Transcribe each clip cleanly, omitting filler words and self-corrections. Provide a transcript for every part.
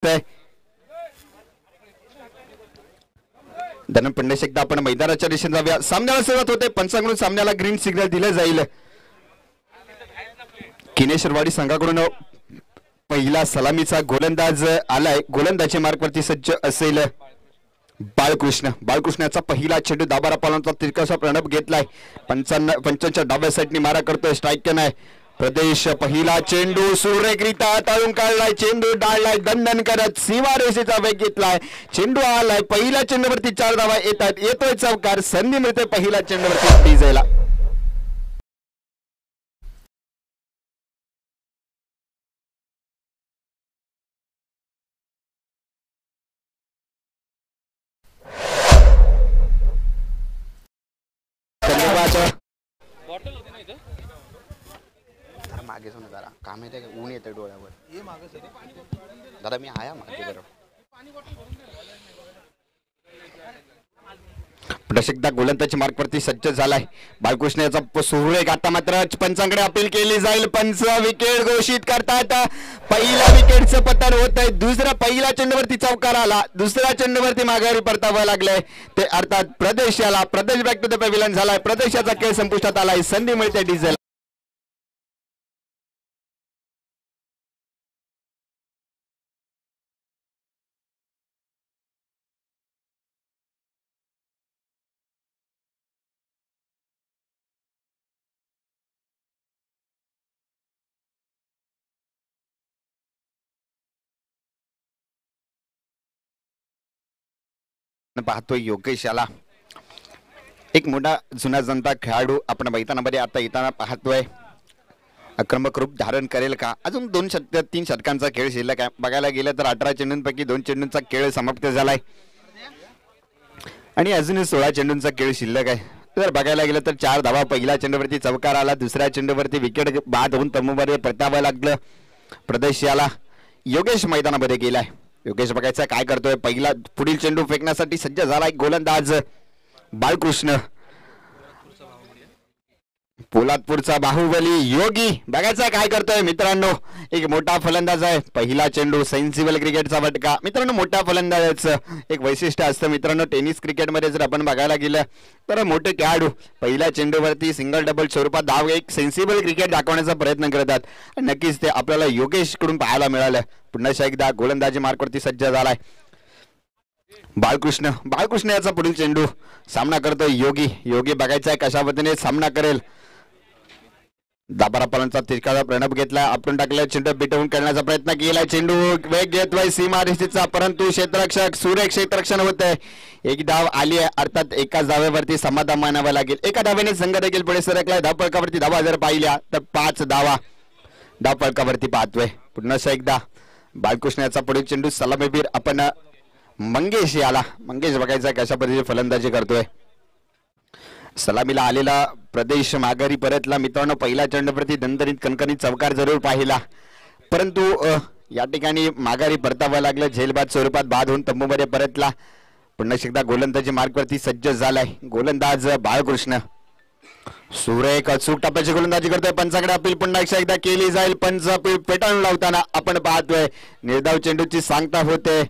दरम्यान पुन्हा एकदा आपण मैदानाच्या दिशेने जाऊया. सामन्याला सुरुवात होते. पंचांकडून सामन्याला ग्रीन सिग्नल दिले जाईल. किनेश्वरवाडी संघाकडून पहिला सलामीचा गोलंदाज आलाय. गोलंदाजी मार्कवरती सज्ज असेल बाळकृष्णाचा पहिला चेंडू दाबारा पालनचा तिरकासा प्रणब घेतलाय. 55 डाव्या साईडनी मारा करतोय. स्ट्राईक नाही. प्रदेश पहिला चेंडू सुरेखरित्या हाताळून काढलाय. चेंडू डाळलाय दंडन करत सीमारेषेचा वेग घेतलाय. चेंडू आलाय. पहिल्या चेंडूवरती 4 धावा येतात. येतोय चौकार. संधी मिळते पहिल्या चेंडूवरती डिझेला. मागे जाऊन जरा काम येते ऊन येते डोळ्यावर. दादा मी आया मागे बरं. प्रशिक्षक गोलंदाजी मार्कवरती सज्ज झालाय. बाळकृष्ण याचा सुरेख आता मात्र पंचांकडे अपील केली जाईल. पंच विकेट घोषित करतात. पहिल्या विकेटचं पतन होत आहे. पहिल्या चेंडूवरती चौकार आला. दुसऱ्या चेंडूवरती माघारी परतावं लागलंय. ते अर्थात प्रदेश बॅक टू द पॅव्हिलियन झालाय. प्रदेशाचा खेळ संपुष्टात आलाय. संधी मिळते डिझेल. पाहतोय योगेश याला एक मोठा जुना जनता खेळाडू आपण मैदानामध्ये आता येताना पाहतोय. आक्रमक रूप धारण करेल का? अजून 3 षटकांचा खेळ शिल्लक आहे. बघायला गेलं तर 18 चेंडूंपैकी 2 चेंडूंचा खेळ समाप्त झालाय आणि अजूनही 16 चेंडूंचा खेळ शिल्लक आहे. तर बघायला गेलं तर 4 धावा पहिल्या चेंडूवरती चौकार आला. दुसऱ्या चेंडूवरती विकेट बाद होऊन तंबूमध्ये परतावं लागलं. प्रदेश याला योगेश मैदानामध्ये गेलाय. योगेश बघायचा काय करतोय. पहिला पुढील चेंडू फेकण्यासाठी सज्ज झालाय गोलंदाज बाळकृष्ण. पोलादपूरचा बाहुबली योगी बघायचा काय करतोय मित्रांनो. एक मोठा फलंदाज आहे. पहिला चेंडू सेन्सिबल क्रिकेटचा फटका. मित्रांनो मोठ्या फलंदाजाचं एक वैशिष्ट्य असतं मित्रांनो. टेनिस क्रिकेटमध्ये जर आपण बघायला गेलं तर मोठे खेळाडू पहिल्या चेंडूवरती सिंगल डबल स्वरूपात धाव एक सेन्सिबल क्रिकेट दाखवण्याचा प्रयत्न करतात. नक्कीच ते आपल्याला योगेश कडून पाहायला मिळालं. पुन्हा एकदा गोलंदाजी मार्कवरती सज्ज झालाय बाळकृष्ण याचा पुढील चेंडू सामना करतोय योगी बघायचा कशा पद्धतीने सामना करेल. दाबारा पालनचा तिरकाचा प्रणब घेतला. आपण टाकलेला चेंडू बिटवून खेळण्याचा प्रयत्न केलाय. चेंडू वेग घेतोय सीमारेषेचा परंतु क्षेत्ररक्षक सुरेख क्षेत्ररक्षण होत आहे. एक धाव आली आहे. अर्थात एकाच धावेवरती समाधान मानावं लागेल. एका धावेने संघ देखील पुढे सरकलाय. धावफलकावरती धावा जर पाहिल्या तर 5 धावा धावफलकावरती पाहतोय. पुन्हा एकदा बाळकृष्ण याचा पुढील चेंडू सलामीवीर आपण मंगेश बघायचा कशा पद्धतीने फलंदाजी करतोय. सलामीला आलेला प्रदेश माघारी परतला. मित्रांनो पहिल्या चेंडूवरती दणदणीत कणकणीत चौकार जरूर पाहिला परंतु या ठिकाणी माघारी परतावं लागलं. झेलबाद स्वरूपात बाद होऊन तंबूमध्ये परतला. पुन्हा एकदा गोलंदाजी मार्कवरती सज्ज झालाय गोलंदाज बाळकृष्ण. सुरेख अचूक टप्प्याची गोलंदाजी करतोय. पंचाकडे अपील पुन्हा एकदा केली जाईल. पंच अपील पेटाळून लावताना आपण पाहतोय. निर्धाव चेंडूची सांगता होते.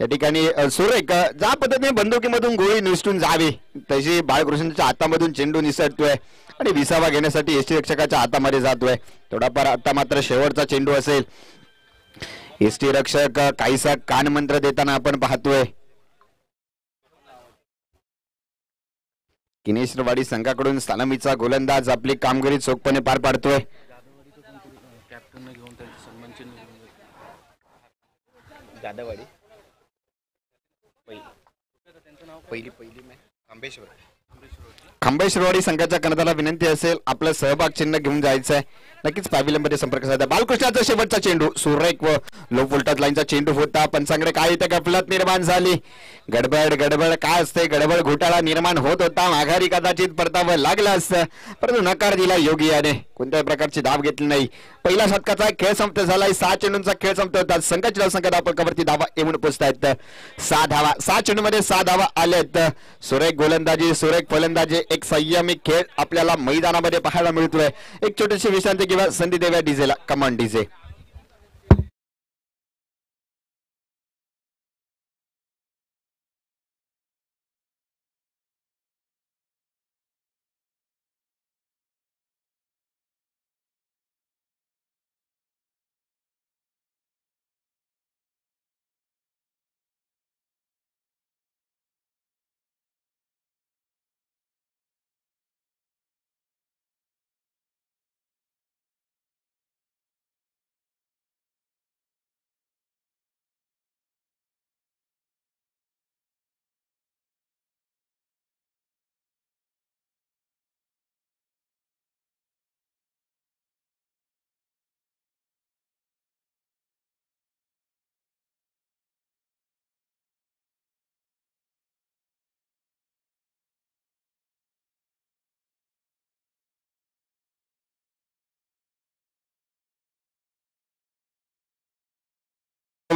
या ठिकाणी सुरेख ज्या पद्धतीने बंदुकीमधून गोळी निसटून जावी तशी बाळकृष्णाच्या हातामधून चेंडू निसटतोय आणि विसावा घेण्यासाठी यष्टीरक्षकाच्या हातामध्ये जातोय. थोडाफार आता मात्र शेवटचा चेंडू असेल. यष्टीरक्षक काहीसा कान मंत्र देताना आपण पाहतोय. किनेश्वरवाडी संघाकडून सलामीचा गोलंदाज आपली कामगिरी चोखपणे पार पाडतोय. दादावाडी पहिली खांबेश्वरवाडी संघाच्या कर्णधाराला विनंती असेल आपलं सहभाग चिन्ह घेऊन जायचं आहे. नक्कीच पॅव्हिलियनमध्ये संपर्क साधा. बाळकृष्णाचा शेवटचा चेंडू सुरेख व लो व्होल्टेज लाईनचा चेंडू होता. पंचांकडे काय इथे गफलत निर्माण झाली. गडबड काय असते. गडबड घोटाळा निर्माण होत होता. माघारी कदाचित परतावं लागलं असतं परंतु नकार दिला योगी याने. कोणत्याही प्रकारची धाव घेतली नाही. पहिल्या षटकाचा खेळ संपत झालाय. 6 चेंडूंचा खेळ संपत होता. संघाची धावसंख्या धावफलकावरती धावा येऊन पोहोचतायत 6 धावा. 6 चेंडूमध्ये 6 धावा आल्यात. सुरेख गोलंदाजी सुरेख फलंदाजी एक संयमी खेळ आपल्याला मैदानामध्ये पाहायला मिळतोय. एक छोटीशी विश्रांती किंवा संधी देव्या डीजेला. कमान डीजे.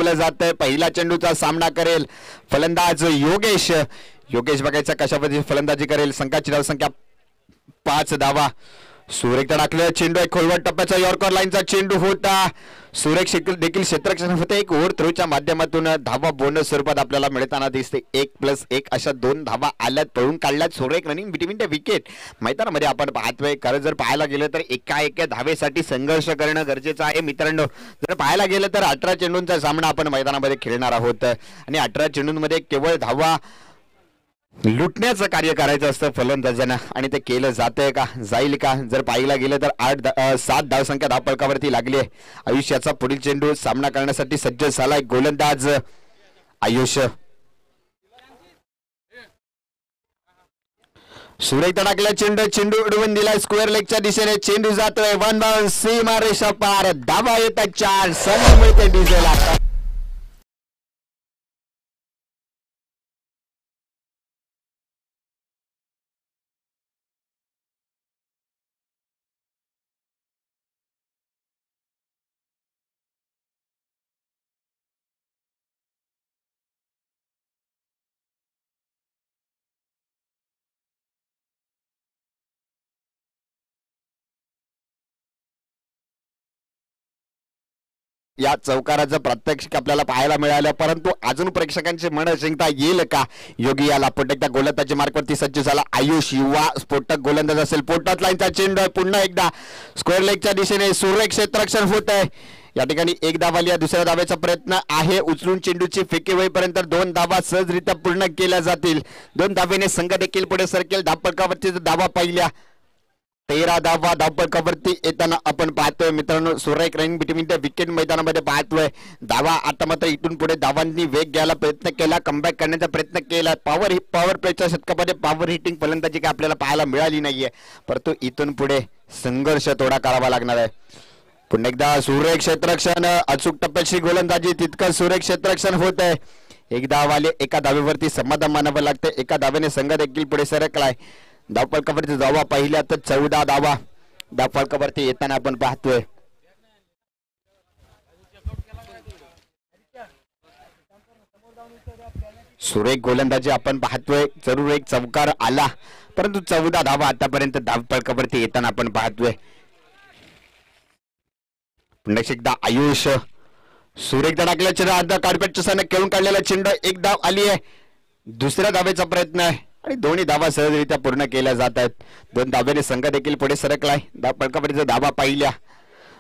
जातंय. पहिला चेंडूचा सामना करेल फलंदाज योगेश. योगेश बघायचा कशा पद्धतीने फलंदाजी करेल. संघाची धावसंख्या 5 धावा. सुरेख टाकलं चेंडू एक खोलवर टप्प्याचा यॉर्कर लाईनचा चेंडू होता. सुरेख देखील क्षेत्ररक्षण होते. एक ओव्हर थ्रोच्या माध्यमातून धावा बोनस स्वरूपात आपल्याला मिळताना दिसते. 1+1 अशा 2 धावा आल्यात, पळून काढल्यात. सुरेख रनिंग बिटवीन द विकेट. मैदानामध्ये आपण पाहतोय खरं जर पाहायला गेलं तर एका धावेसाठी संघर्ष करणं गरजेचं आहे मित्रांनो. जर पाहायला गेलं तर 18 चेंडूंचा सामना आपण मैदानामध्ये खेळणार आहोत आणि 18 चेंडूंमध्ये केवळ धावा लुटण्याचं कार्य करायचं असतं फलंदाजांना आणि ते केलं जातंय का, जाईल का. जर पाहिला गेलं तर 7 धावसंख्या धावफलकावरती लागली आहे. आयुष्याचा पुढील चेंडू सामना करण्यासाठी सज्ज झालाय गोलंदाज आयुष. सुरेख तडाकला चेंडू उडवून दिलाय स्क्वेअर लेगच्या दिशेने. चेंडू जातोय 1 बाउंस सीमारेषा पार. धावा येतात 4. संधी मिळते डीजेला. या चौकाराचं प्रात्यक्षिक आपल्याला पाहायला मिळालं, परंतु अजून प्रेक्षकांची मन जिंकता येईल का. योगी याला पुन्हा गोलंदाजी मार्कवरती सज्ज झाला. आयुष युवा स्फोटक गोलंदाज असेल. पोटात लाईनचा चेंडू पुन्हा एकदा स्क्वेअर लेगच्या दिशेने. सुरेख क्षेत्ररक्षण होत आहे. या ठिकाणी 1 धाव आली. दुसऱ्या धावेचा प्रयत्न आहे. उचलून चेंडूची फेकी होईपर्यंत 2 धावा सहजरित्या पूर्ण केल्या जातील. 2 धावेने संघ देखील पुढे सरकेल. धावफलकावरती धावा पाहिल्या 13 धावा धावफलकावरती येताना आपण पाहतोय मित्रांनो. सुरेख रनिंग बिटवीन द विकेट मैदानामध्ये पाहतोय. धावा आता मात्र इथून पुढे धावांनी वेग घ्यायला प्रयत्न केला, कमबॅक करण्याचा प्रयत्न केला. पॉवर प्लेच्या शतकामध्ये पॉवर हिटिंग फलंदाजी काय आपल्याला पाहायला मिळाली नाहीये, परंतु इथून पुढे संघर्ष थोडा करावा लागणार आहे. पुन्हा एकदा सुरेख क्षेत्ररक्षण. अचूक टप्प्याची गोलंदाजी तितकं सुरेख क्षेत्ररक्षण होत आहे. 1 धाव आले. एका धावेवरती समाधान मानावं लागतं. एका धावेने संघ देखील पुढे सरकलाय. धावफलकावरती धावा पाहिल्या तर 14 धावा धावफलकावरती येताना आपण पाहतोय. सुरेख गोलंदाजी आपण पाहतोय. जरूर एक चौकार आला, परंतु 14 धावा आतापर्यंत धावफलकावरती येताना आपण पाहतोय. पुन्हा एकदा आयुष. सुरेख धडाकल्या चेंडू अर्धा कार्पेटच्या साने खेळून काढलेला चेंडू. 1 धाव आली आहे. दुसऱ्या धावेचा प्रयत्न आहे आणि दोन्ही धावा सहजरित्या पूर्ण केल्या जात आहेत. 2 धावेने संघ देखील पुढे सरकलाय. धावफलकावरती धावा पाहिल्या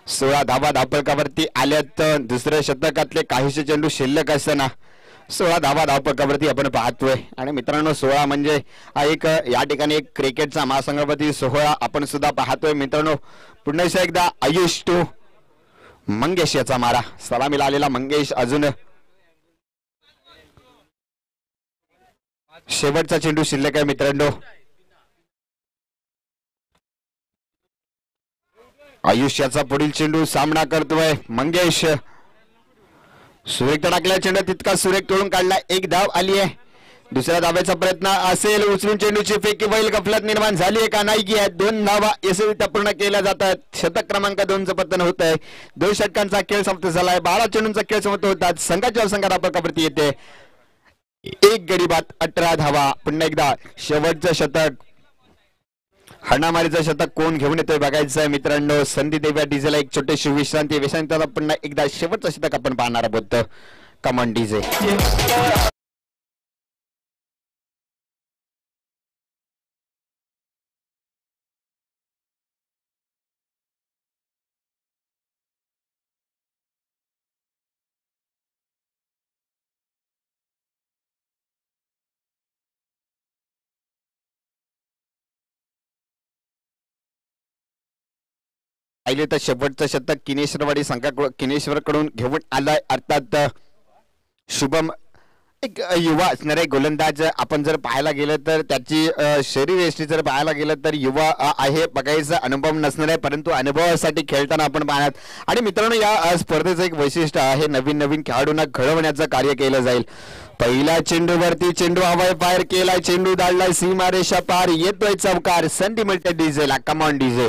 16 धावा धावफलकावरती आल्यात. दुसऱ्या शतकातले काहीशे चेंडू शिल्लक असताना 16 धावा धावफलकावरती आपण पाहतोय. आणि मित्रांनो 16 म्हणजे हा एक या ठिकाणी एक क्रिकेटचा महासंघावरती सोहळा आपण सुद्धा पाहतोय मित्रांनो. पुन्हा एकदा आयुष टू मंगेश याचा मारा. सलामीला आलेला मंगेश अजून शेवटचा चेंडू शिल्लक आहे मित्रांनो. आयुष्याचा पुढील चेंडू सामना करतोय मंगेश. सुरेख टाकल्या चेंडू तितका सुरेख तोडून काढला. 1 धाव आली आहे. दुसऱ्या धावेचा प्रयत्न असेल. उचलून चेंडूची फेकी बैल गफलत निर्माण झाली आहे का नाही की 2 धावा यशस्वीरित्या पूर्ण केल्या जातात. शतक क्रमांक 2चं पतन होत आहे. 2 षटकांचा खेळ समाप्त झालाय. 12 चेंडूंचा खेळ समाप्त होतात. संघाच्या संघात धावफलकावरती येते 1 गडी बाद 18 धावा. पुन्हा एकदा शेवटचं शतक, हाणामारीचं शतक कोण घेऊन येतोय बघायचं आहे मित्रांनो. संधी देव्या डीजेला एक छोटीशी विश्रांती पुन्हा एकदा शेवटचं शतक आपण पाहणार आहोत. Come on DJ. पाहिले तर शेवटचं शतक किनेश्वरवाडी किनेश्वरकडून घेऊन आलाय. अर्थात शुभम एक युवा असणारे गोलंदाज. आपण जर पाहायला गेलं तर त्याची शरीरयष्टी जर पाहायला गेलं तर युवा आहे. बघायचा अनुभव नसणार आहे, परंतु अनुभवासाठी खेळताना आपण पाहणार. आणि मित्रांनो या स्पर्धेचं एक वैशिष्ट्य आहे, नवीन खेळाडूंना घडवण्याचं कार्य केलं जाईल. पहिल्या चेंडूवरती चेंडू हवाई फायर केलाय. चेंडू दाळलाय सीमारेषा पार. येतोय चौकार. संधी मिळते डीजेला. Come on DJ.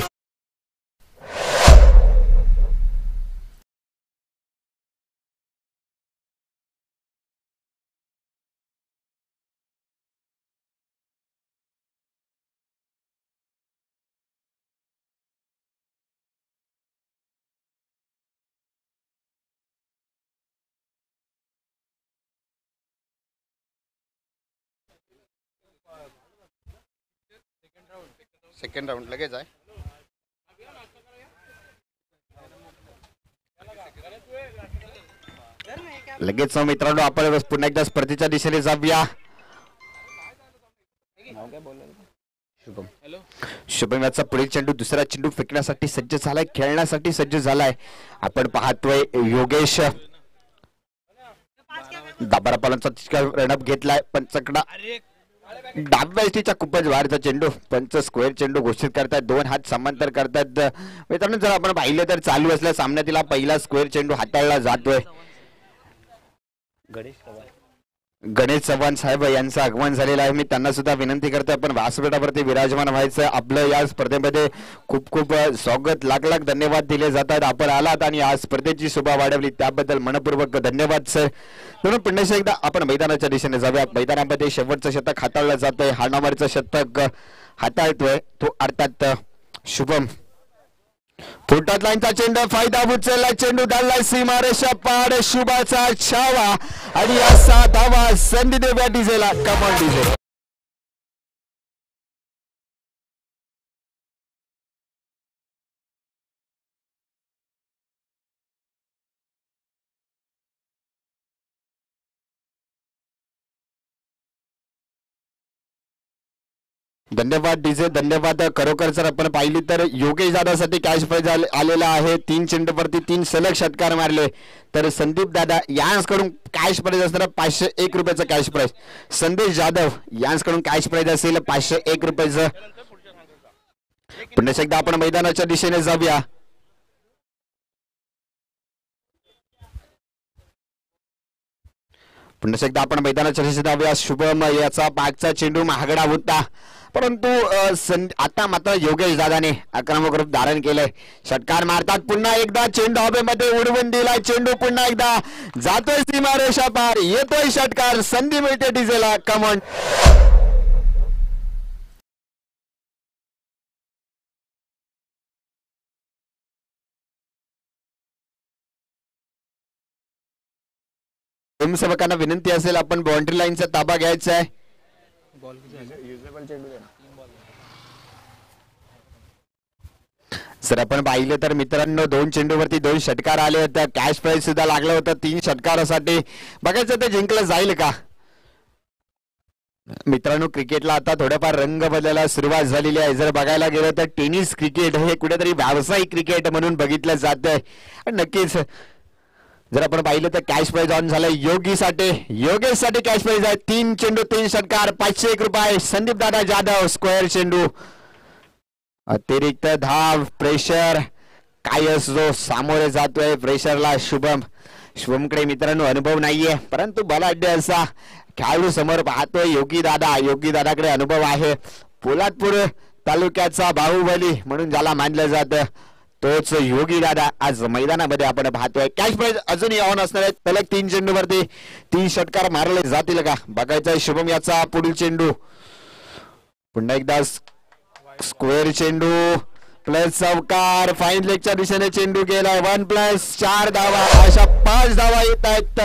सेकंड राऊंड लगेच आहे. लगेच मित्रांनो आपण पुन्हा एकदा स्पर्धेच्या दिशेने जाऊया. शुभम याचा पुढील चेंडू दुसरा चेंडू फेकण्यासाठी सज्ज झालाय, खेळण्यासाठी सज्ज झालाय. आपण पाहतोय योगेश दाबारापालांचा रणअप घेतलाय. पंचकडा डाव्या एसटीच्या खूपच बाहेरचा चेंडू. पंच स्क्वेअर चेंडू घोषित करतायत, 2 हात समांतर करतायत. मित्रांनो जर आपण पाहिलं तर चालू असल्या सामन्यातील पहिला स्क्वेअर चेंडू हाताळला जातोय. गणेश चव्हाण साहेब यांचं आगमन झालेलं आहे. मी त्यांना सुद्धा विनंती करतोय आपण व्यासपीठावरती विराजमान व्हायचं. आपलं या स्पर्धेमध्ये खूप खूप स्वागत, लाख लाख धन्यवाद दिले जातात. आपण आलात आणि आज स्पर्धेची शोभा वाढवली त्याबद्दल मनपूर्वक धन्यवाद सर. म्हणून पुन्हा एकदा आपण मैदानाच्या दिशेने जाऊया. मैदानामध्ये शेवटचं शतक हाताळलं जातंय. हाणामारीचं शतक हाताळतोय तो अर्थात शुभम. फुटत लाईनचा चेंडू, फायदा उचलला, चेंडू डालला सीमारेषा पार. शुभाचा छावा आणि असा धावा संधी देव्या डिझेला. Come on DJ. धन्यवाद डीजे, धन्यवाद. खरोखर जर आपण पाहिली तर योगेश दादासाठी कॅश प्राइज आलेला आहे. 3 चेंडूवरती 3 सलग षटकार मारले. तर संदीप दादा यांकडून कॅश प्राइज असणार 501 रुपयाचं कॅश प्राइज. संदेश जाधव यांकडून कॅश प्राइज असेल 501 रुपयाचं. पुन्हा एकदा आपण मैदानाच्या दिशेने जाऊया. पुन्हा एकदा आपण मैदानाच्या दिशेने जाऊया. शुभम याचा पाकचा चेंडू महागडा होता, परंतु आता मात्र योगेश दादाने आक्रमक रूप धारण केलंय. षटकार मारतात पुन्हा एकदा. चेंडू हवेमध्ये उडवून दिलाय. चेंडू पुन्हा एकदा जातोय सीमारेषा पार. येतोय षटकार. संधी मिळते डिझेला. कमॉन. सेवकांना विनंती असेल आपण बाउंड्री लाईनचा ताबा घ्यायचा आहे. जर आपण पाहिलं तर मित्रांनो 2 चेंडूवरती 2 षटकार आले होते. कॅश प्राइज सुद्धा लागलं होतं 3 षटकारासाठी. बघायचं ते जिंकलं जाईल का. मित्रांनो क्रिकेटला आता थोडंफार रंग बदलायला सुरुवात झालेली आहे. जर बघायला गेलं तर टेनिस क्रिकेट हे कुठेतरी व्यावसायिक क्रिकेट म्हणून बघितलं जातंय. नक्कीच जर आपण पाहिलं तर कॅश प्राइज ऑन झालंय योगेशसाठी कॅश प्राइज आहे. 3 चेंडू 3 षटकार 501 रुपये. संदीप दादा जाधव स्क्वेअर चेंडू. अतिरिक्त धाव. प्रेशर काय असो सामोरे जातोय प्रेशरला शुभमकडे मित्रांनो अनुभव नाहीये, परंतु बलाढ्य असा खेळाडू समोर पाहतोय योगी दादाकडे अनुभव आहे. पोलादपूर तालुक्याचा बाहुबली म्हणून ज्याला मानलं जातं तोच योगी दादा आज मैदानामध्ये आपण पाहतोय. कॅश प्राइज अजूनही ऑन असणार आहे. सलग 3 चेंडूवरती 3 षटकार मारले जातील का बघायचंय. शुभम याचा पुढील चेंडू पुन्हा एकदा स्क्वेअर चेंडू प्लस चौकार. फाईन लेगच्या दिशेने चेंडू गेलाय. 1+4 धावा. अशा 5 धावा येत आहेत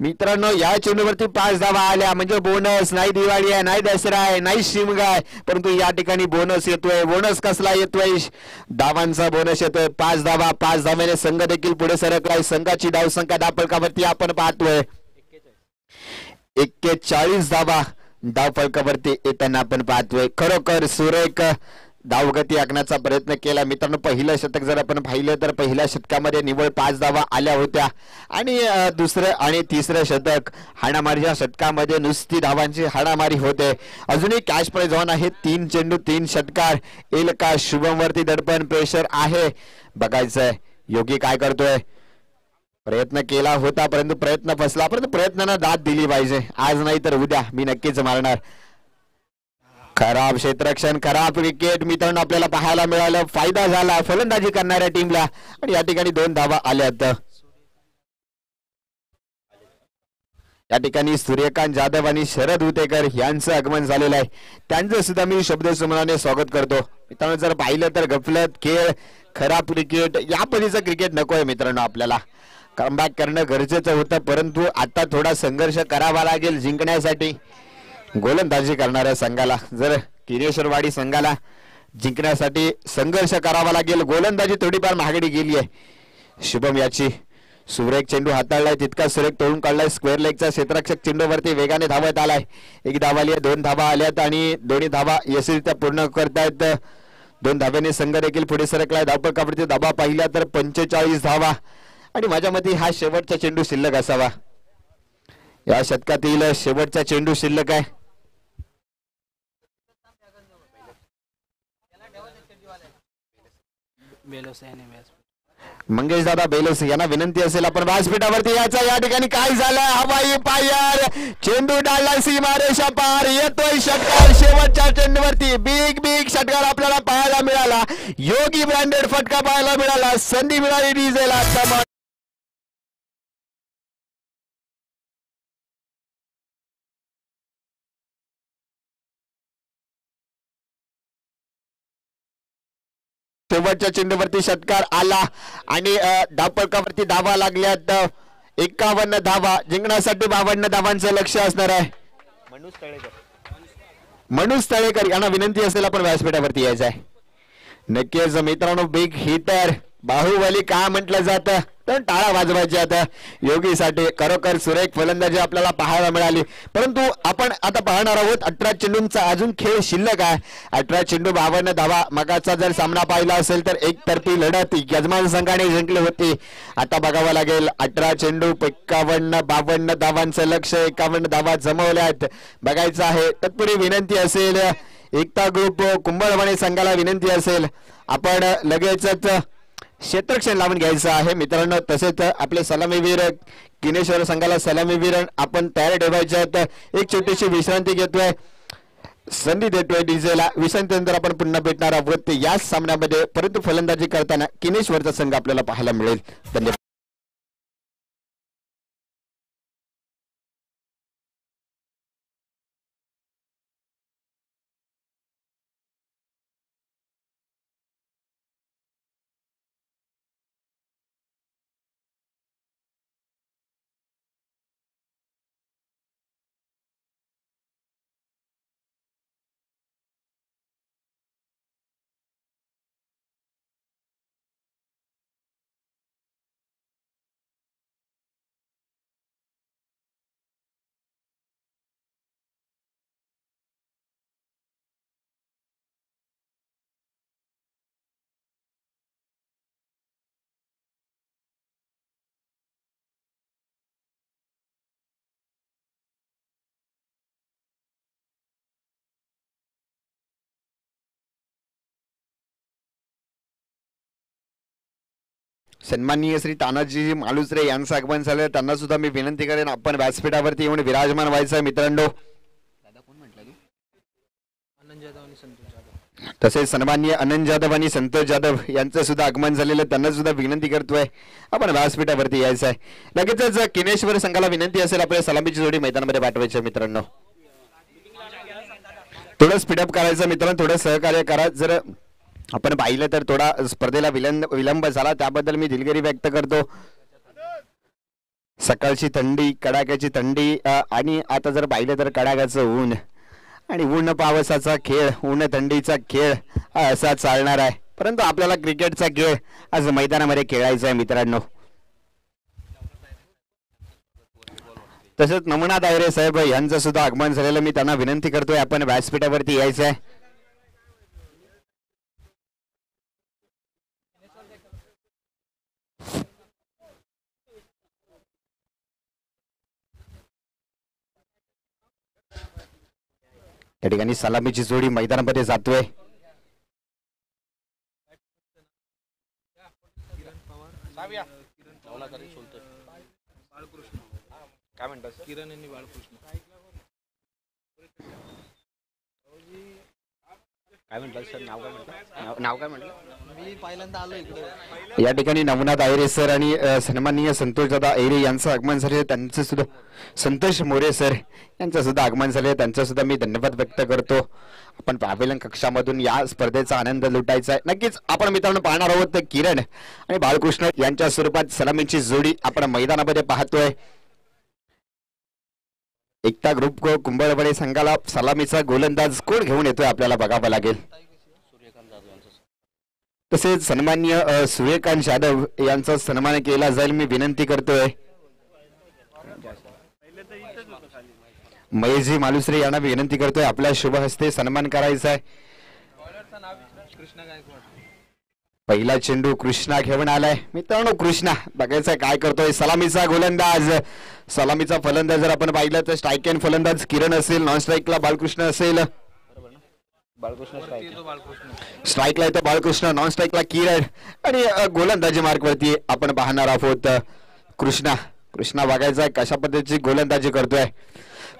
मित्रांनो. या चेंडूवरती 5 धावा आल्या म्हणजे बोनस. नाही दिवाळी आहे, नाही दसरा आहे, नाही शिमगा आहे, परंतु या ठिकाणी बोनस येतोय. बोनस कसला येतोय? धावांचा बोनस येतोय. 5 धावा. 5 धाव्याने संघ देखील पुढे सरकलाय. संघाची धावसंख्या धावफलकावरती आपण पाहतोय 41 धावा धावफलकावरती येताना आपण पाहतोय. खरोखर सुरेख धावगती आखण्याचा प्रयत्न केला मित्रांनो. पहिलं शतक जर आपण पाहिलं तर पहिल्या शतकामध्ये निव्वळ 5 धावा आल्या होत्या आणि दुसरं आणि तिसरं शतक हाणामारीच्या शतकामध्ये नुसती धावांची हाणामारी होते. अजूनही कॅश प्राइज ऑन आहे. 3 चेंडू 3 षटकार येईल का? शुभमवरती दडपण प्रेशर आहे. बघायचंय योगी काय करतोय. प्रयत्न केला होता परंतु प्रयत्न फसला. परंतु प्रयत्नांना दाद दिली पाहिजे. आज नाही तर उद्या मी नक्कीच मारणार. खराब क्षेत्ररक्षण, खराब क्रिकेट मित्रांनो आपल्याला पाहायला मिळालं. फायदा झाला फलंदाजी करणाऱ्या टीमला आणि या ठिकाणी 2 धावा आल्यात. या ठिकाणी सूर्यकांत जाधव आणि शरद उतेकर यांचं आगमन झालेलं आहे. त्यांचं सुद्धा मी शब्दसुमनाने स्वागत करतो. मित्रांनो जर पाहिलं तर गफलत खेळ, खराब क्रिकेट या पद्धतीचं क्रिकेट नको आहे मित्रांनो. आपल्याला कमबॅक करणं गरजेचं होतं, परंतु आता थोडा संघर्ष करावा लागेल जिंकण्यासाठी. गोलंदाजी करणाऱ्या संघाला जर किरेश्वरवाडी संघाला जिंकण्यासाठी संघर्ष करावा लागेल. गोलंदाजी थोडीफार महागडी गेली आहे शुभम याची. सुरेख चेंडू हाताळलाय, तितका सुरेख तोडून काढलाय. स्क्वेअर लेगचा क्षेत्ररक्षक चेंडूवरती वेगाने धावत आलाय. एक धाव आली आहे, 2 धावा आल्यात आणि दोन्ही धावा यशस्वीरित्या पूर्ण करतायत. 2 धाव्याने संघ देखील पुढे सरकलाय. धावपकावरती धावा पाहिल्या तर 45 धावा आणि माझ्या मते हा शेवटचा चेंडू शिल्लक असावा. या शतकातील शेवटचा चेंडू शिल्लक आहे. मंगेश दादा बेलोस यांना विनंती असेल आपण व्यासपीठावरती यायचा. या ठिकाणी काय झालं, हवाई पायर चेंडू डाळला सीमारेषा पार. येतोय षटकार शेवटच्या चेंडूवरती. बिग षटकार आपल्याला पाहायला मिळाला. योगी ब्रँडेड फटका पाहायला मिळाला. संधी मिळाली डीजेला. शेवटच्या चेंडूवरती षटकार आला आणि धावपळकावरती धावा लागल्यात. 51 धावा जिंकण्यासाठी 52 धावांचं लक्ष असणार आहे. मनोज तळेकर यांना विनंती असेल आपण व्यासपीठावरती यायचं आहे. नक्कीच मित्रांनो, बिग हिटर बाहुबली काय म्हटलं जातं तर टाळा वाजवायची. आता योगीसाठी खरोखर सुरेख फलंदाजी आपल्याला पाहायला मिळाली. परंतु आपण आता पाहणार आहोत 18 चेंडूंचा अजून खेळ शिल्लक आहे. 18 चेंडू 52 धावा. मगाचा जर सामना पाहिला असेल तर एकतर्फी लढत यजमान संघाने जिंकली होती. आता बघावं लागेल 18 चेंडू 52 धावांचं लक्ष. 51 धावा जमवल्यात बघायचं आहे. तत्पूर्वी विनंती असेल एकता ग्रुप कुंभळवाणी संघाला विनंती असेल आपण लगेचच क्षेत्ररक्षण लावून घ्यायचं आहे मित्रांनो. तसेच आपले सलामीवीर किनेश्वर संघाला सलामीवीर आपण तयार ठेवायचे आहेत. एक छोटीशी विश्रांती घेतोय, संधी देतोय डीजेला. विश्रांतीनंतर आपण पुन्हा भेटणार आहोत याच सामन्यामध्ये. परंतु फलंदाजी करताना किनेश्वरचा संघ आपल्याला पाहायला मिळेल. धन्यवाद. सन्माननीय श्री तानाजी मालुसरे यांचं आगमन झालं. त्यांना सुद्धा मी विनंती करेन आपण व्यासपीठावरती येऊन विराजमान व्हायचं मित्रांनो. तसेच सन्माननीय अनंत जाधव आणि संतोष जाधव यांचं सुद्धा आगमन झालेलं. त्यांना सुद्धा विनंती करतोय आपण व्यासपीठावरती यायचं आहे. लगेचच किनेश्वर संघाला विनंती असेल आपल्या सलामीची जोडी मैदानामध्ये पाठवायची मित्रांनो. थोडं स्पीडअप करायचं मित्रांनो, थोडं सहकार्य करा. जर आपण पाहिलं तर थोडा स्पर्धेला विलंब झाला त्याबद्दल मी दिलगिरी व्यक्त करतो. सकाळची थंडी, कडाक्याची थंडी आणि आता जर पाहिलं तर कडाक्याचं ऊन आणि ऊन पावसाचा खेळ, ऊन थंडीचा खेळ असा चालणार आहे. परंतु आपल्याला क्रिकेटचा खेळ आज मैदानामध्ये खेळायचा आहे मित्रांनो. तसेच नमना दायरे साहेब यांचं सुद्धा आगमन झालेलं. मी त्यांना विनंती करतोय आपण व्यासपीठावरती यायचं आहे. या ठिकाणी सलामीची जोडी मैदानामध्ये जातोय. काय म्हणतात किरण यांनी बाळकृष्ण काय म्हणतात सर, नाव काय म्हटलं, नाव काय म्हटलं? मी पहिल्यांदा आलो इकडे. या ठिकाणी नवनाथ आयरे सर आणि सन्माननीय संतोष दादा ऐरे यांचं आगमन झाले. त्यांचं सुद्धा संतोष मोरे सर यांचं सुद्धा आगमन झाले. त्यांचा सुद्धा मी धन्यवाद व्यक्त करतो. आपण पॅव्हेलियन कक्षामधून या स्पर्धेचा आनंद लुटायचा आहे. नक्कीच आपण मित्रांनो पाहणार आहोत किरण आणि बाळकृष्ण यांच्या स्वरूपात सलामीची जोडी आपण मैदानामध्ये पाहतोय. एकता ग्रुप कुंभळवाडी संघाला सलामीचा गोलंदाज कोण घेऊन येतोय आपल्याला बघावं लागेल. तसेच सन्माननीय सूर्यकांत जाधव यांचा सन्मान केला जाईल मी विनंती करतोय। महेशजी मालुसरे यांना विनंती करतोय आपल्या शुभ हस्ते सन्मान करायचा आहे। पहिला चेंडू कृष्णा घेऊन आलाय मित्रांनो। कृष्णा बघायचं काय करतोय। सलामीचा गोलंदाज, सलामीचा फलंदाज जर आपण पाहिलं तर स्ट्राईक एंड फलंदाज किरण असेल, नॉन स्ट्राईकला बाळकृष्ण असेल। स्ट्राईकला येतो बाळकृष्ण, नॉन स्ट्राईकला किरण आणि गोलंदाजी मार्क वरती आपण पाहणार आहोत कृष्णा। कृष्णा बघायचा कशा पद्धतीची गोलंदाजी करतोय।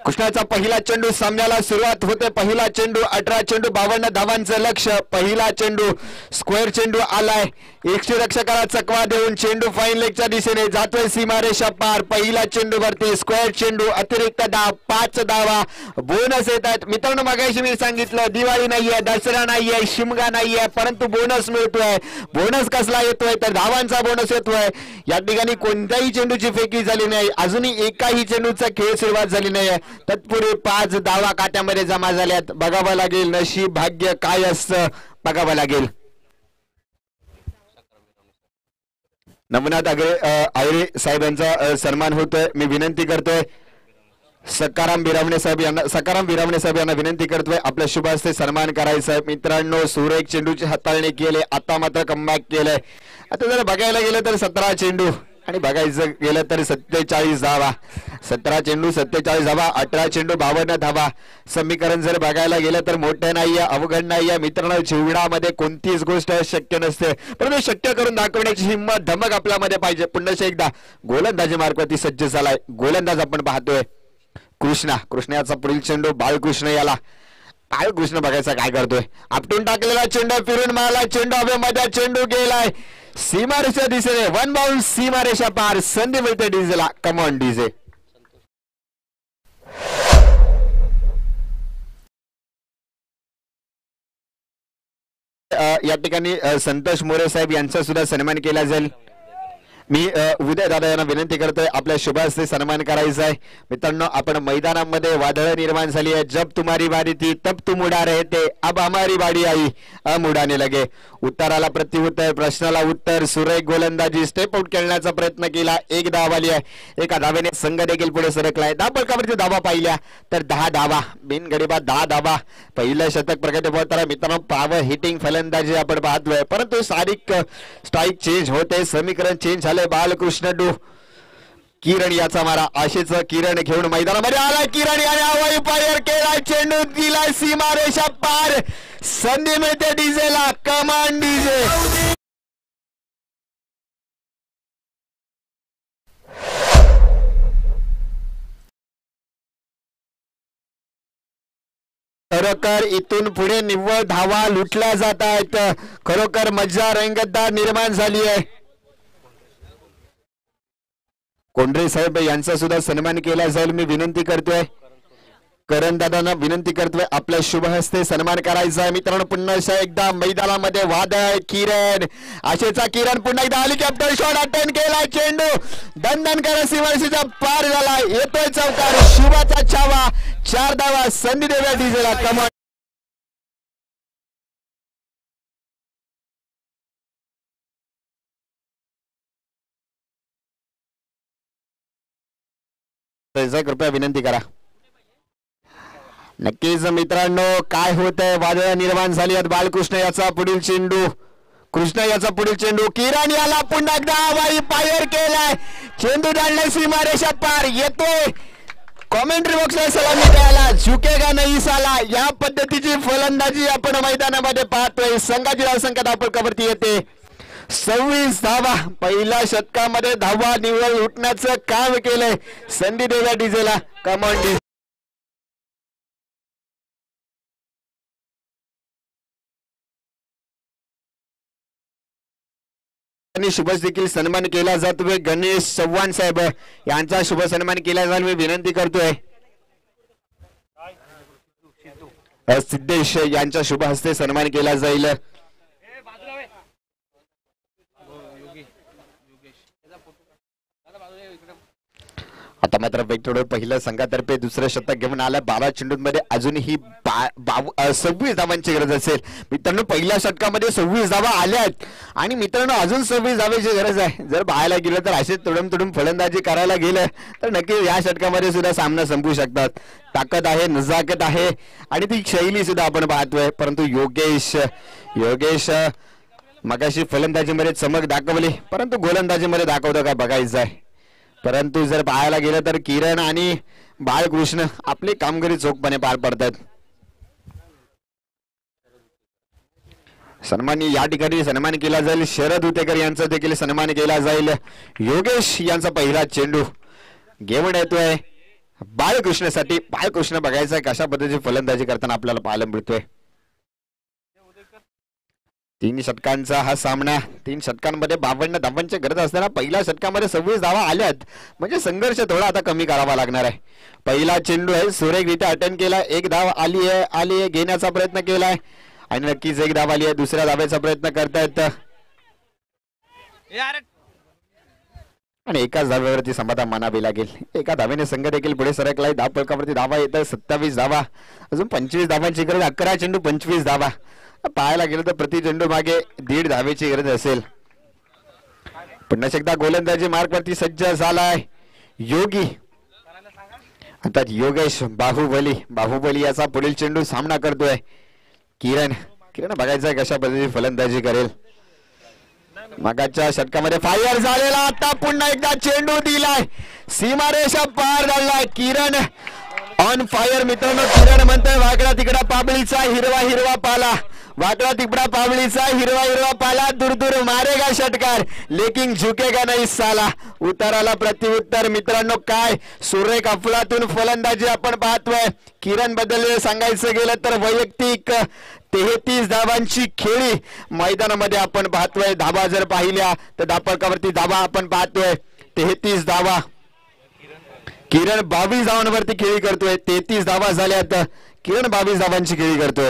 कृष्णाचा पहिला चेंडू सामन्याला सुरुवात होते। पहिला चेंडू 18 चेंडू 52 धावांचं लक्ष्य। पहिला चेंडू स्क्वेअर चेंडू आलाय, यष्टीरक्षकाला चकवा देऊन चेंडू फाईन लेगच्या दिशेने जातोय सीमारेषा पार। पहिला चेंडू वरती स्क्वेअर चेंडू, अतिरिक्त धाव 5 धावा बोनस येतात मित्रांनो। मगाशी मी सांगितलं दिवाळी नाहीये, दसरा नाहीये, शिमगा नाहीये, परंतु बोनस मिळतोय। बोनस कसला येतोय तर धावांचा बोनस येतोय। या ठिकाणी कोणत्याही चेंडूची फेकी झाली नाही, अजूनही एकाही चेंडूचा खेळ सुरुवात झाली नाही। तत्पूर्वी 5 धावा खात्यामध्ये जमा झाल्यात। बघावं लागेल नशीब भाग्य काय असतं, बघावं लागेल। नवनाथ आयरे साहेब यांचा सन्मान होतोय मी विनंती करतोय। सकाराम विरामणे साहेब यांना विनंती करतोय आपल्या शुभ हस्ते सन्मान करायचा आहे मित्रांनो। सुरेख चेंडूची हाताळणी केले, आता मात्र कमबॅक केलंय। आता जर बघायला गेलं तर 17 चेंडू आणि बघायचं गेलं तर 47 धावा। 17 चेंडू 47 धावा, 18 चेंडू 52 धावा। समीकरण जर बघायला गेलं तर मोठं नाहीये, अवघड नाहीये मित्रांनो। जीवनामध्ये कोणतीच गोष्ट शक्य नसते, परंतु शक्य करून दाखवण्याची हिंमत धमक आपल्यामध्ये पाहिजे। पुन्हा एकदा गोलंदाजी मार्गावरती सज्ज झालाय गोलंदाज आपण पाहतोय कृष्णा। कृष्णाचा पुढील चेंडू बाळकृष्ण याला। बाळकृष्ण बघायचा काय करतोय। आपटून टाकलेला चेंडू फिरून मारला, चेंडू हवेमध्ये, चेंडू गेलाय सीमारेषा दिसेने, 1 बाउंस सीमारेषा पार। संधी मिळते डीजेला, कम ऑन डीजे। या ठिकाणी संतोष मोरे साहेब यांचा सुद्धा सन्मान केला जाईल। मी उदय दादा यांना विनंती करतोय आपल्या शुभ हस्ते सन्मान करायचा आहे मित्रांनो। आपण मैदानामध्ये वादळ निर्माण झाली आहे। जब तुम्हारी बारी थी तब तुम उडा रहे थे, अब हमारी बारी आई अब उडाने लगे। उत्तराला प्रत्युत्तर, प्रश्नाला उत्तर, सुरेख गोलंदाजी, स्टेप आउट खेळण्याचा प्रयत्न केला। 1 धाव आली आहे। एका धावेने संघ देखील पुढे सरकलाय। धावफलकावरती धावा पाहिल्या तर 10 धावा, बिनगडीबाद 10 धावा। पहिलं शतक प्रगती होताना मित्रांनो पॉवर हिटिंग फलंदाजी आपण पाहतोय, परंतु सारिक स्ट्राईक चेंज होते, समीकरण चेंज झाले। बालकृष्ण डू किरण याचा मारा, आशेच किरण घेऊन मैदानामध्ये आला। किरण याने हवाई फायर केला, चेंडू दिलाय सीमारेषा पार। संधी मिळते डीजेला, कमान डीजे। खरोखर इथून पुढे निव्वळ धावा लुटल्या जात आहेत। खरोखर मजा रंगतदार निर्माण झाली आहे। कोंढरे साहेब यांचा सुद्धा सन्मान केला जाईल मी विनंती करतोय। करण दादांना विनंती करतोय आपल्या शुभ हस्ते सन्मान करायचा आहे मित्रांनो। पुन्हा एकदा मैदानामध्ये वादळ, किरण, आशेचा किरण पुन्हा एकदा हेलिकॉप्टर शॉट अटेंड केला, चेंडू दणदण करत सीमारेषेच्या पार झाला। येतोय चौकार, शुभाचा छावा, 4 धावा। संधी देव्या डीजेला, कम ऑन। कृपया विनंती करा। नक्कीच मित्रांनो काय होतंय, वादळ निर्माण झाली आहेत। बालकृष्ण याचा पुढील चेंडू, कृष्ण याचा पुढील चेंडू, किरण याला पुन्हा एकदा हवाई फायर केलाय, चेंडू डाललाय सीमारेषा पार। येतोय कॉमेंट्री बॉक्सला सलामी द्यायला, झुकेगा नाही साला। या पद्धतीची फलंदाजी आपण मैदानामध्ये पाहतोय। संघाची धावसंख्या धावफलकावरती येते 26 धावा। पहिल्या शतकामध्ये धावा निवड उठण्याचं काम केलंय। संधी देव्या डीजेला, कम ऑन डीजे। शुभ देखील सन्मान केला जातोय। गणेश चव्हाण साहेब यांचा शुभ सन्मान केला जाईल मी विनंती करतोय। सिद्धेश यांच्या शुभ हस्ते सन्मान केला जाईल। आता मात्र थोडं पहिलं संघातर्फे दुसरं शतक घेऊन आलं 12 चेंडूंमध्ये अजूनही 26 धावांची गरज असेल मित्रांनो. पहिल्या षटकामध्ये 26 धावा आल्यात आणि मित्रांनो अजून 26 धावांची गरज आहे. जर पाहायला गेलं तर असे तुडम फलंदाजी करायला गेलं तर नक्की या षटकामध्ये सुद्धा सामना संपू शकतात. ताकद आहे, नजाकत आहे आणि ती शैली सुद्धा आपण पाहतोय. परंतु योगेश मगाशी फलंदाजीमध्ये चमक दाखवली परंतु गोलंदाजीमध्ये दाखवतो का बघायचं आहे. परंतु जर पाहायला गेलं तर किरण आणि बाळकृष्ण आपली कामगिरी चोखपणे पार पडतात. या ठिकाणी सन्मान केला जाईल. शरद उतेकर यांचा देखील सन्मान केला जाईल. योगेश यांचा पहिला चेंडू घेऊन येतोय बाळकृष्णसाठी. बाळकृष्ण बघायचा कशा पद्धतीची फलंदाजी करताना आपल्याला पाहायला मिळतोय. 3 षटकांचा हा सामना. 3 षटकांमध्ये 52 धावांची गरज असताना पहिल्या षटकामध्ये 26 धावा आल्यात म्हणजे संघर्ष थोडा आता कमी करावा लागणार आहे. पहिला चेंडू आहे सुरेखरित्या अटेंड केला. 1 धाव आली आहे घेण्याचा प्रयत्न केलाय आणि नक्कीच 1 धाव आली आहे. दुसऱ्या धावेचा प्रयत्न करतायत आणि एकाच धावेवरती समाधान मानावे लागेल. एका धावेने संघ देखील पुढे सरकलाय. धाव फलकावरती धावा येत 27 धावा. अजून 25 धावांची गरज. 11 चेंडू 25 धावा. पाहायला गेलं तर प्रति चेंडू मागे 1.5 धावेची गरज असेल. पुन्हा एकदा गोलंदाजी मार्गवरती सज्ज झालाय योगी. आता योगेश बाहुबली याचा पुढील चेंडू सामना करतोय. किरण बघायचं कशा पद्धतीने फलंदाजी करेल. मागाच्या षटकामध्ये फायर झालेला. आता पुन्हा एकदा चेंडू दिलाय सीमारेषा पार झालाय. किरण ऑन फायर मित्रांनो. किरण म्हणतोय वाकडा तिकडा पाबळीचा हिरवा पाला. वाकडा तिकडा पाबळीचा हिरवा पाला. दूर मारेगा षटकार लेकिन झुकेगा नहीं साला. उताराला प्रत्युत्तर मित्रांनो. काय सुरेख अफलातून फलंदाजी आपण पाहतोय. किरण बद्दल सांगायचं गेलं तर वैयक्तिक 33 धावांची खेळी मैदानामध्ये आपण पाहतोय. धावा जर पाहिल्या तर धापकावरती धावा आपण पाहतोय 33 धावा. किरण 22 धावांवरती खेळी करतोय. 33 धावा झाल्यात. किरण 22 धावांची खेळी करतोय.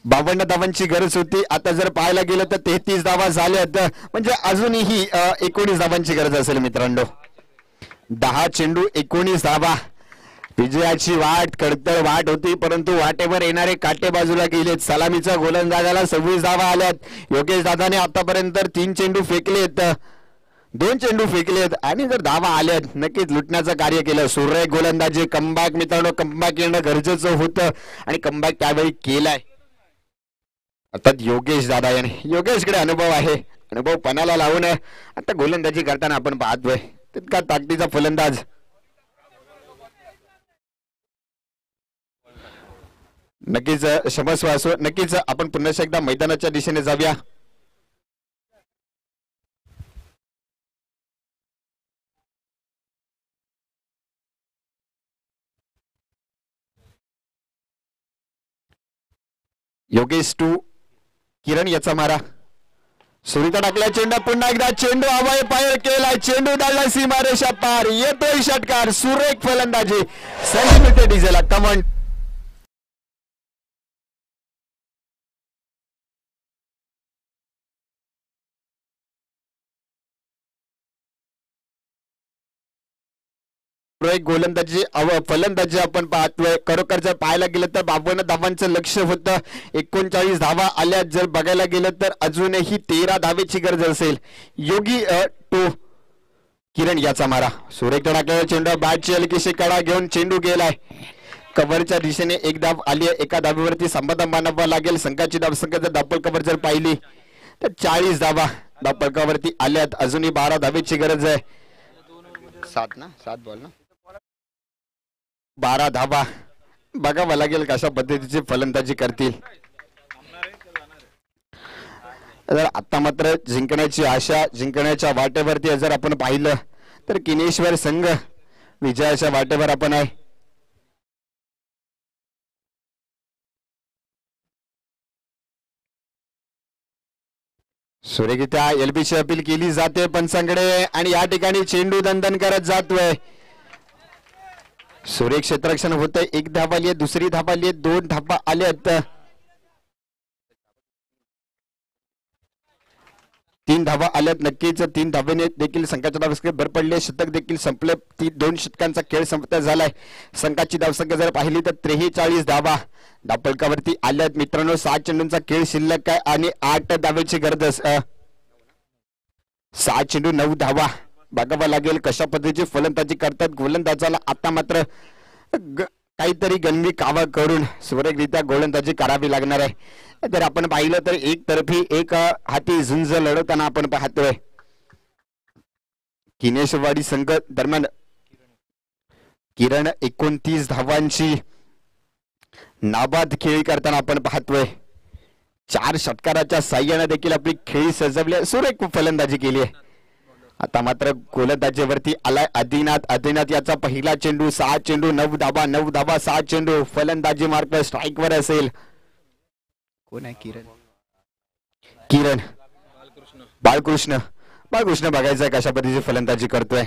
बावन्न धावांची गरज होती. आता जर पाहायला गेलं तर 33 धावा झाल्यात म्हणजे अजूनही 19 धावांची गरज असेल मित्रांनो. 10 चेंडू 19 धावा. विजयाची कडतळ वाट होती परंतु वाटेवर येणारे काटे बाजूला गेलेत. सलामीचा गोलंदाजाला 26 धावा आल्यात. योगेश दादाने आतापर्यंत 3 चेंडू फेकलेत. 2 चेंडू फेकलेत आणि जर धावा आल्यात नक्कीच लुटण्याचं कार्य केलं. सुरेख गोलंदाजी कमबॅक मित्रांनो. कमबॅक येणं गरजेचं होतं आणि कमबॅक त्यावेळी केलाय. आता योगेशकडे अनुभव आहे. अनुभव पणाला लावून आता गोलंदाजी करताना आपण पाहतोय तितका ताकदीचा फलंदाज. नक्कीच क्षमस्व असो. नक्कीच आपण पुन्हा एकदा मैदानाच्या दिशेने जाऊया. योगेश टू किरण याचा मारा. सुरीता टाकला चेंडू. पुन्हा एकदा चेंडू हवाई फायर केलाय. चेंडू डाळला सीमारेषा पार. येतोय षटकार. सुरेख फलंदाजी. सेंटीमीटर डिझेला कमन. गोलंदाजी फलंदाजी आपण पाहतोय. खरोखर जर पाहायला गेलं तर 52 धावांचं लक्ष होतं. 39 धावा आल्या. जर बघायला गेलं तर अजूनही 13 धावेची गरज असेल. योगी टू किरण याचा मारा. सुरेख टाकलेला चेंडू. बॅटची हलकीशी कडा घेऊन चेंडू गेलाय. कव्हरच्या दिशेने 1 धाव आली आहे. एका धावेवरती समाधान मानावं लागेल. संघाची धावसंख्या जर धापल कव्हर जर पाहिली तर 40 धावा धापल कव्हरती आल्यात. अजूनही 12 धावेची गरज आहे. 7 बॉल ना 12 धावा. बघावं लागेल कशा पद्धतीची फलंदाजी करतील. जर आता मात्र जिंकण्याची आशा जिंकण्याच्या वाटेवरती जर आपण पाहिलं तर किनेश्वर संघ विजयाच्या वाटेवर आपण आहे. सुरेखित्या एलबीची अपील केली जाते पंचांकडे आणि या ठिकाणी चेंडू दंदन करत जातोय. सुरेख क्षेत्ररक्षण होतंय. 1 धाव आली आहे. दुसरी धाव आली आहे. 2 धावा आल्यात. 3 धावा आल्यात नक्कीच. 3 धावेने देखील संघाच्या धावसंख्येत भर पडली. शतक देखील संपले. 2 षटकांचा खेळ संपत झालाय. संघाची धावसंख्या जर पाहिली तर 43 धावा धावफलकावरती आल्यात मित्रांनो. 6 चेंडूंचा खेळ शिल्लक आहे आणि 8 धावेची गरज 6 चेंडू 9 धावा बघावं लागेल कशा पद्धतीची फलंदाजी करतात गोलंदाजाला. आता मात्र काहीतरी गणवी कावा करून सुरेखरित्या गोलंदाजी करावी लागणार आहे. तर आपण पाहिलं तर एकतर्फी एक हाती झुंज लढवताना आपण पाहतोय. किनेशवाडी संघ दरम्यान किरण 29 धावांची नाबाद खेळी करताना आपण पाहतोय. 4 षटकाराच्या साह्याने देखील आपली खेळी सजवली. सुरेख फलंदाजी केली आहे. आता मात्र गोलंदाजीवरती आलाय आदिनाथ. आदिनाथ याचा पहिला चेंडू. 6 चेंडू 9 धावा 9 धावा 6 चेंडू. फलंदाजी मार्क स्ट्राईक वर असेल. कोण आहे किरण? किरण बाळकृष्ण. बाळकृष्ण बघायचंय कशा पद्धतीची फलंदाजी करतोय.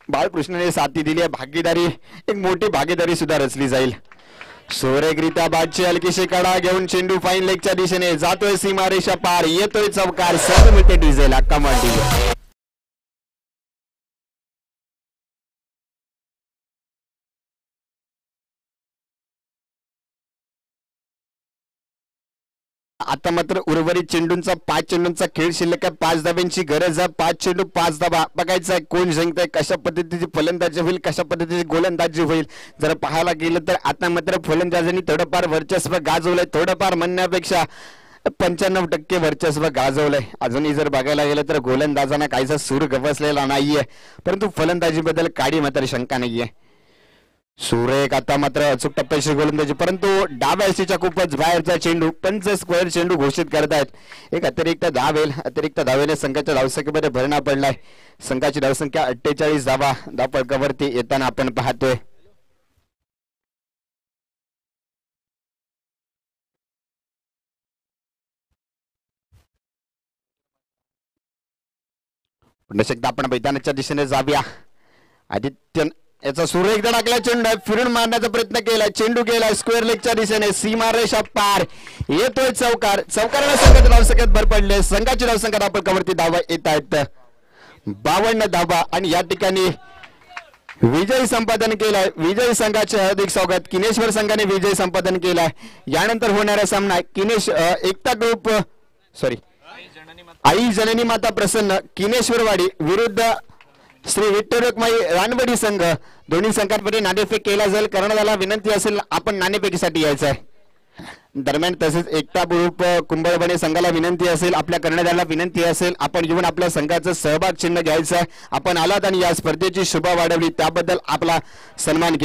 बाळकृष्णने साथी दिली आहे. भागीदारी एक मोठी भागीदारी सुद्धा रचली जाईल. सुरेखरित्या बादची हलकीशी कडा घेऊन चेंडू फाईन लेगच्या दिशेने जातोय. सीमारेषा पार येतोय चौकार. सर्व मिळते डिझेल कमाल डिझेल. आता मात्र उर्वरित चेंडूंचा 5 चेंडूंचा खेळ शिल्लक आहे. 5 धाब्यांची गरज आहे. 5 चेंडू 5 धाबा बघायचं आहे कोण जिंकतंय. कशा पद्धतीची फलंदाजी होईल कशा पद्धतीची गोलंदाजी होईल. जर पाहायला गेलं तर आता मात्र फलंदाजांनी थोडंफार वर्चस्व गाजवलंय. थोडंफार म्हणण्यापेक्षा 95% वर्चस्व गाजवलंय. अजूनही जर बघायला गेलं तर गोलंदाजांना काहीसा सूर गवसलेला नाहीये. परंतु फलंदाजीबद्दल काडी मात्र शंका नाहीये. सुरेख आता मात्र अचूक टप्प्याची गोलंदाजी परंतु डाव्या एसीच्या खूपच बाहेरचा चेंडू. 5 स्क्वेअर चेंडू घोषित करतायत. एक अतिरिक्त धाव येईल. अतिरिक्त धावेने संघाच्या धावसंख्येमध्ये भरणा पडलाय. संघाची धावसंख्या 48 धावा धावफलकावरती येताना आपण पाहतोय. पुन्हा एकदा आपण मैदानाच्या दिशेने जाऊया. आदित्य याचा सुरेख धडकला चेंडू फिरून मारण्याचा प्रयत्न केला. चेंडू गेला स्क्वेअर लेगच्या दिशेने. सीमारेषा पार येतोय चौकार. चौकाराला संघाच्या धावसंख्येत भर पडले. संघाची धावसंख्या धावफलकावरती धावा येत आहेत 52 धावा आणि या ठिकाणी विजय संपादन केलाय. विजय संघाचे हार्दिक स्वागत. किनेश्वर संघाने विजय संपादन केलाय. यानंतर होणारा सामना किनेश एकता ग्रुप आई जननी माता प्रसन्न किनेश्वरवाडी विरुद्ध श्री विठ्ठल रुक्माई रानवडी संघ. दोन्ही संघांमध्ये नाणेफेक केला जाईल. कर्णधाराला विनंती असेल आपण नाणेफेकीसाठी यायचं आहे. दरम्यान तसेच एकता ग्रुप कुंभळबने संघाला विनंती असेल आपल्या कर्णधाराला विनंती असेल आपण येऊन आपल्या संघाचं सहभाग चिन्ह घ्यायचं आहे. आपण आलात आणि या स्पर्धेची शोभा वाढवली त्याबद्दल आपला सन्मान केला.